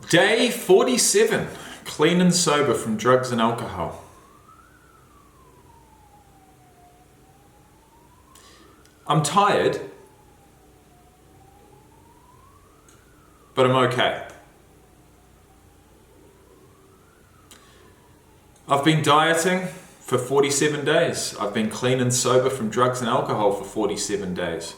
Day 47, clean and sober from drugs and alcohol. I'm tired, but I'm okay. I've been dieting for 47 days. I've been clean and sober from drugs and alcohol for 47 days.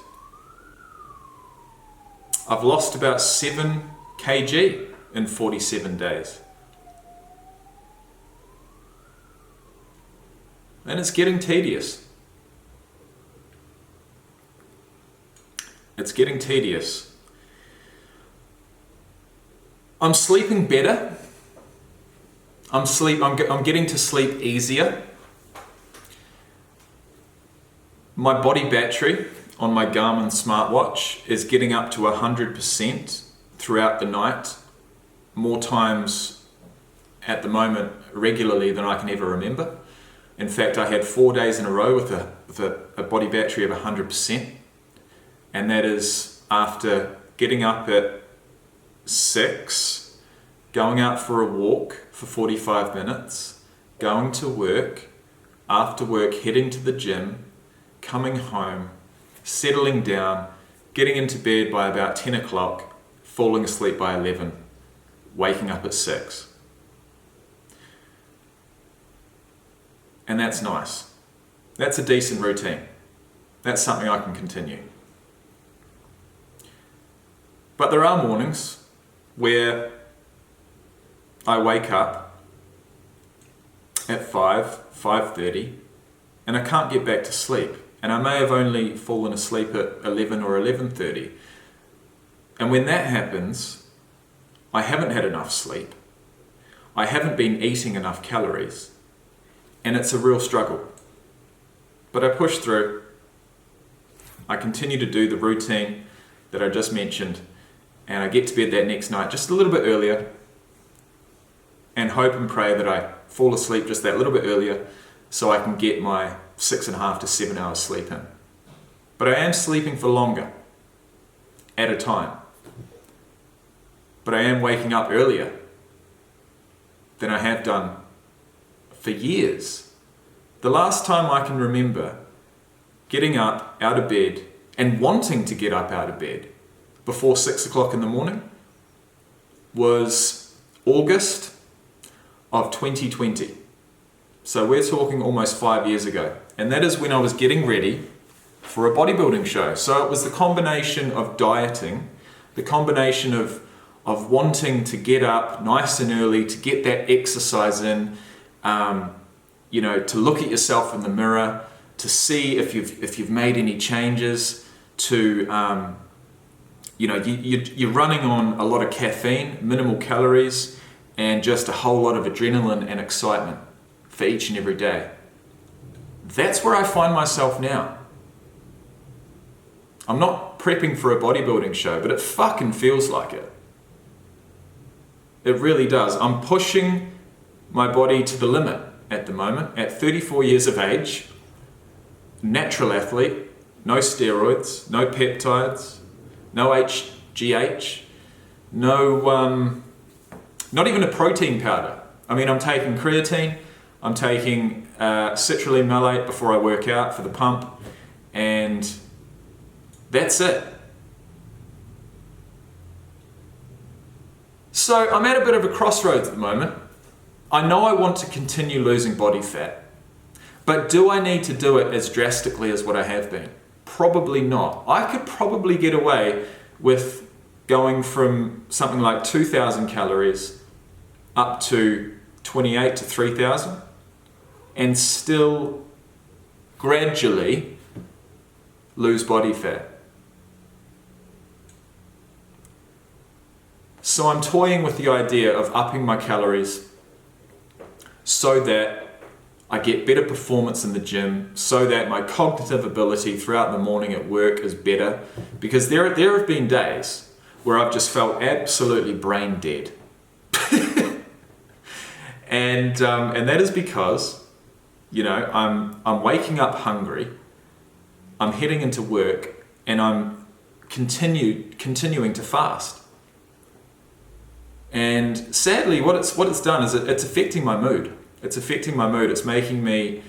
I've lost about 7 kg in 47 days. And it's getting tedious. It's getting tedious. I'm sleeping better. I'm getting to sleep easier. My body battery on my Garmin smartwatch is getting up to 100% throughout the night, more times at the moment regularly than I can ever remember. In fact, I had 4 days in a row with a body battery of 100%, and that is after getting up at 6, going out for a walk for 45 minutes, going to work, after work heading to the gym, coming home, settling down, getting into bed by about 10 o'clock, falling asleep by 11, waking up at 6. And that's nice. That's a decent routine. That's something I can continue. But there are mornings where I wake up at 5:30, and I can't get back to sleep. And I may have only fallen asleep at 11 or 11:30. And when that happens, I haven't had enough sleep. I haven't been eating enough calories. And it's a real struggle. But I push through. I continue to do the routine that I just mentioned. And I get to bed that next night just a little bit earlier. And hope and pray that I fall asleep just that little bit earlier so I can get my 6.5 to 7 hours sleep in. But I am sleeping for longer at a time. But I am waking up earlier than I have done for years. The last time I can remember getting up out of bed and wanting to get up out of bed before 6 o'clock in the morning was August of 2020. So we're talking almost 5 years ago. And that is when I was getting ready for a bodybuilding show. So it was the combination of dieting, the combination of wanting to get up nice and early, to get that exercise in, to look at yourself in the mirror, to see if you've made any changes, to, you're running on a lot of caffeine, minimal calories, and just a whole lot of adrenaline and excitement for each and every day. That's where I find myself now. I'm not prepping for a bodybuilding show, but it fucking feels like it. It really does. I'm pushing my body to the limit at the moment. At 34 years of age, natural athlete, no steroids, no peptides, no HGH, not even a protein powder. I mean, I'm taking creatine, I'm taking citrulline malate before I work out for the pump, and that's it. So I'm at a bit of a crossroads at the moment. I know I want to continue losing body fat, but do I need to do it as drastically as what I have been? Probably not. I could probably get away with going from something like 2,000 calories up to 28 to 3,000 and still gradually lose body fat. So I'm toying with the idea of upping my calories so that I get better performance in the gym, so that my cognitive ability throughout the morning at work is better, because there have been days where I've just felt absolutely brain dead. And that is because, I'm waking up hungry, I'm heading into work, and I'm continuing to fast. And sadly, what it's done is it's affecting my mood. It's affecting my mood. It's making me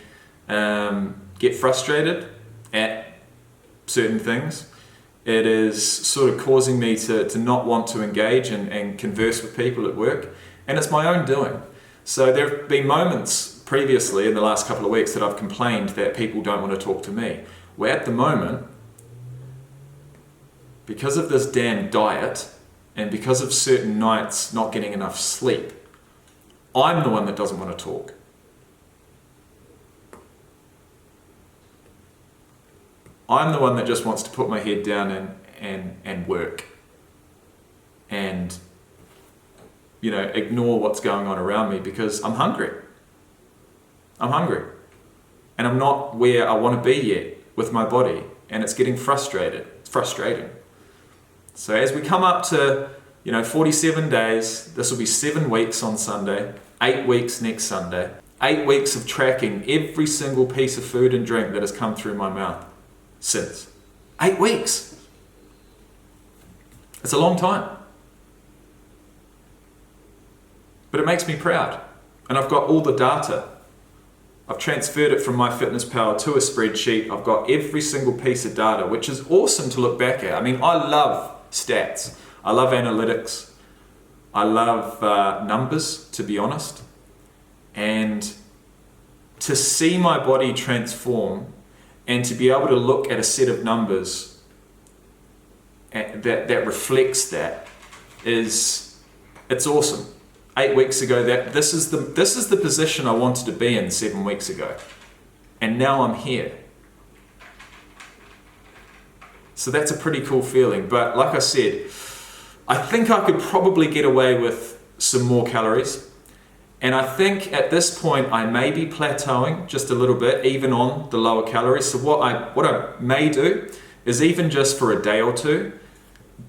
get frustrated at certain things. It is sort of causing me to not want to engage and converse with people at work. And it's my own doing. So there have been moments previously in the last couple of weeks that I've complained that people don't want to talk to me. Where at the moment, because of this damn diet and because of certain nights not getting enough sleep, I'm the one that doesn't want to talk. I'm the one that just wants to put my head down and work and, you know, ignore what's going on around me because I'm hungry. I'm hungry. And I'm not where I want to be yet with my body, and it's getting frustrated. It's frustrating. So as we come up to, 47 days, this will be 7 weeks on Sunday, 8 weeks next Sunday, 8 weeks of tracking every single piece of food and drink that has come through my mouth since. 8 weeks. It's a long time. But it makes me proud. And I've got all the data. I've transferred it from MyFitnessPal to a spreadsheet. I've got every single piece of data, which is awesome to look back at. I mean, I love stats. I love analytics. I love numbers, to be honest. And to see my body transform and to be able to look at a set of numbers that reflects that it's awesome. 8 weeks ago, this is the position I wanted to be in 7 weeks ago, and now I'm here. So that's a pretty cool feeling. But like I said, I think I could probably get away with some more calories, and I think at this point I may be plateauing just a little bit, even on the lower calories. So what I may do is, even just for a day or two,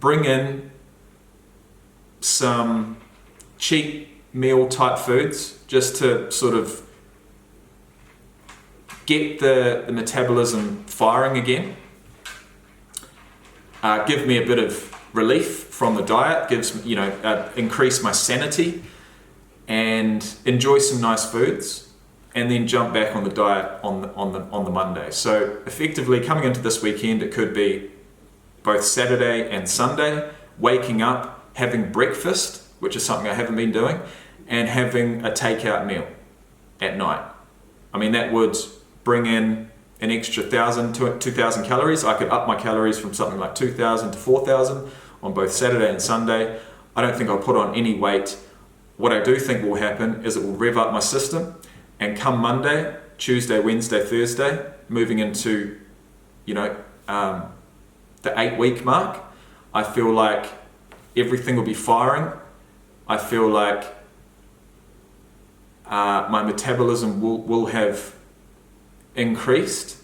bring in some cheap meal type foods just to sort of get the metabolism firing again, give me a bit of relief from the diet, increase my sanity, and enjoy some nice foods, and then jump back on the diet on the Monday. So effectively, coming into this weekend, it could be both Saturday and Sunday, waking up, having breakfast, which is something I haven't been doing, and having a takeout meal at night. I mean, that would bring in an extra 1,000 to 2,000 calories. I could up my calories from something like 2,000 to 4,000 on both Saturday and Sunday. I don't think I'll put on any weight. What I do think will happen is it will rev up my system, and come Monday, Tuesday, Wednesday, Thursday, moving into, the 8 week mark, I feel like everything will be firing. I feel like my metabolism will have increased,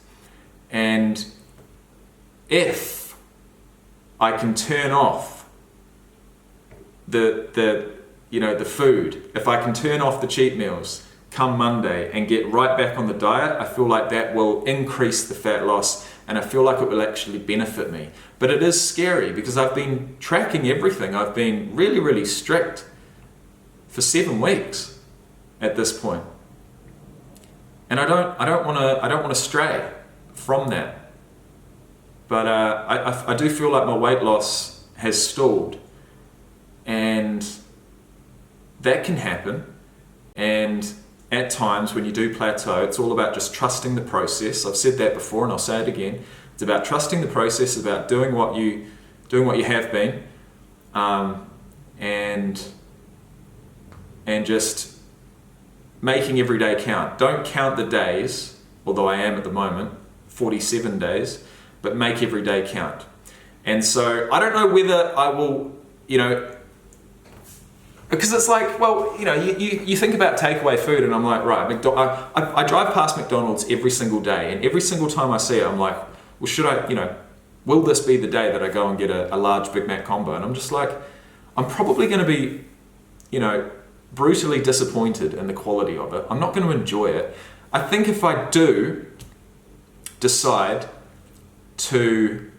and if I can turn off the food, if I can turn off the cheat meals come Monday and get right back on the diet, I feel like that will increase the fat loss, and I feel like it will actually benefit me. But it is scary because I've been tracking everything. I've been really, really strict for 7 weeks at this point. And I don't want to stray from that. But I do feel like my weight loss has stalled, and that can happen. And at times when you do plateau, it's all about just trusting the process. I've said that before, and I'll say it again. It's about trusting the process, about doing what you have been, and just making every day count. Don't count the days, although I am at the moment, 47 days, but make every day count. And so I don't know whether I will, because it's like, well, you think about takeaway food, and I'm like, right, I drive past McDonald's every single day, and every single time I see it, I'm like, well, should I, will this be the day that I go and get a large Big Mac combo? And I'm just like, I'm probably going to be, brutally disappointed in the quality of it. I'm not going to enjoy it. I think if I do decide to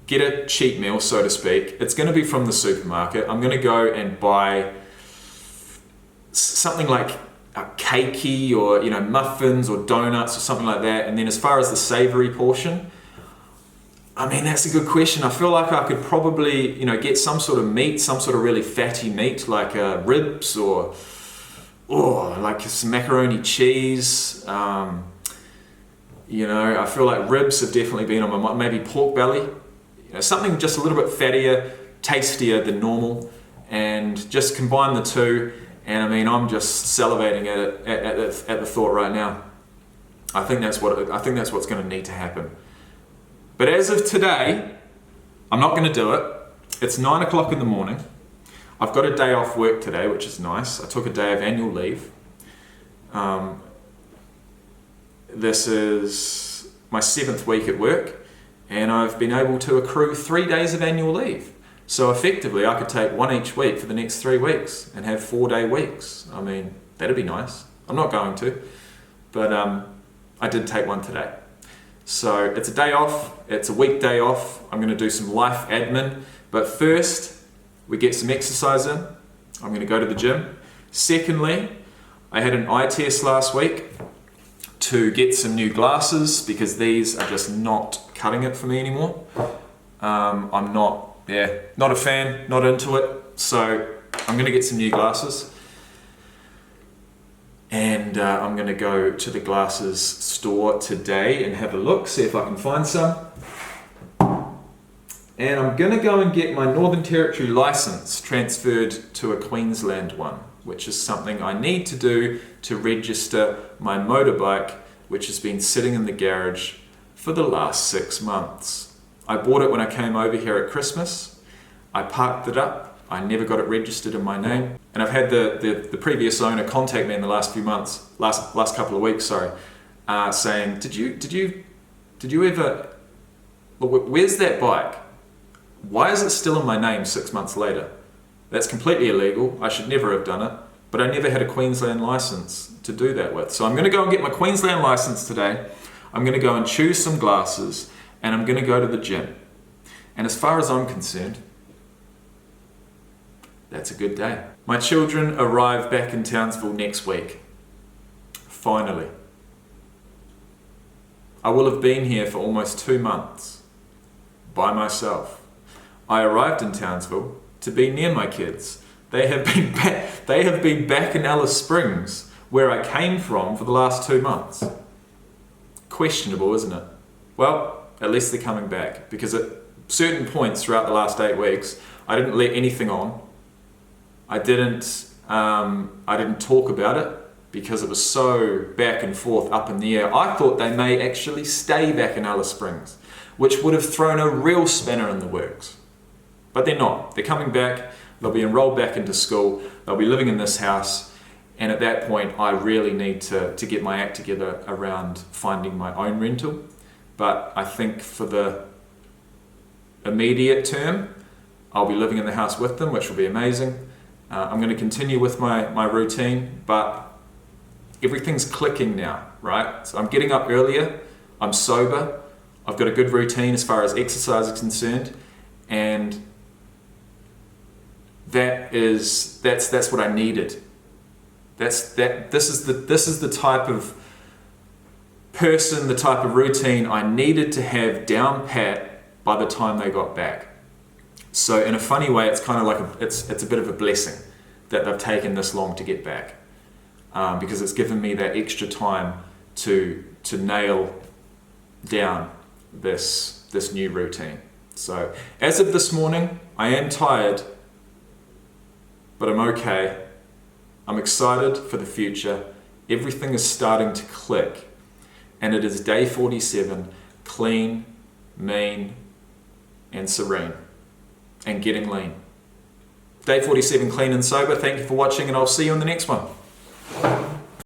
get a cheat meal, so to speak. It's going to be from the supermarket. I'm going to go and buy something like a cakey or muffins or donuts or something like that. And then as far as the savoury portion, I mean, that's a good question. I feel like I could probably get some sort of meat, some sort of really fatty meat like ribs or like some macaroni cheese. I feel like ribs have definitely been on my mind. Maybe pork belly, something just a little bit fattier, tastier than normal, and just combine the two. And I mean, I'm just salivating at the thought right now. I think that's what's going to need to happen. But as of today, I'm not going to do it. It's 9 o'clock in the morning. I've got a day off work today, which is nice. I took a day of annual leave. This is my 7th week at work, and I've been able to accrue 3 days of annual leave. So effectively, I could take one each week for the next 3 weeks and have 4-day weeks. I mean, that'd be nice. I'm not going to, but I did take one today. So it's a day off, it's a weekday off. I'm going to do some life admin, but first we get some exercise in. I'm going to go to the gym. Secondly, I had an eye test last week to get some new glasses because these are just not cutting it for me anymore. I'm not a fan, not into it. So I'm going to get some new glasses. And I'm going to go to the glasses store today and have a look, see if I can find some. And I'm going to go and get my Northern Territory license transferred to a Queensland one, which is something I need to do to register my motorbike, which has been sitting in the garage for the last 6 months. I bought it when I came over here at Christmas. I parked it up. I never got it registered in my name. And I've had the previous owner contact me in the last few months, last couple of weeks, saying, did you ever, where's that bike? Why is it still in my name 6 months later? That's completely illegal. I should never have done it. But I never had a Queensland license to do that with. So I'm going to go and get my Queensland license today. I'm going to go and choose some glasses, and I'm going to go to the gym. And as far as I'm concerned, that's a good day. My children arrive back in Townsville next week. Finally. I will have been here for almost 2 months by myself. I arrived in Townsville to be near my kids. They have been back in Alice Springs, where I came from, for the last 2 months. Questionable, isn't it? Well, at least they're coming back, because at certain points throughout the last 8 weeks, I didn't let anything on. I didn't talk about it because it was so back and forth, up in the air. I thought they may actually stay back in Alice Springs, which would have thrown a real spanner in the works. But they're not. They're coming back. They'll be enrolled back into school. They'll be living in this house. And at that point, I really need to get my act together around finding my own rental. But I think for the immediate term, I'll be living in the house with them, which will be amazing. I'm going to continue with my routine, but everything's clicking now, right? So I'm getting up earlier, I'm sober, I've got a good routine as far as exercise is concerned, and that's what I needed. This is the type of person, the type of routine I needed to have down pat by the time they got back. So in a funny way, it's kind of like it's a bit of a blessing that they've taken this long to get back, because it's given me that extra time to nail down this new routine. So as of this morning, I am tired, but I'm okay. I'm excited for the future. Everything is starting to click, and it is day 47, clean, mean, and serene. And getting lean. Day 47, clean and sober. Thank you for watching, and I'll see you in the next one.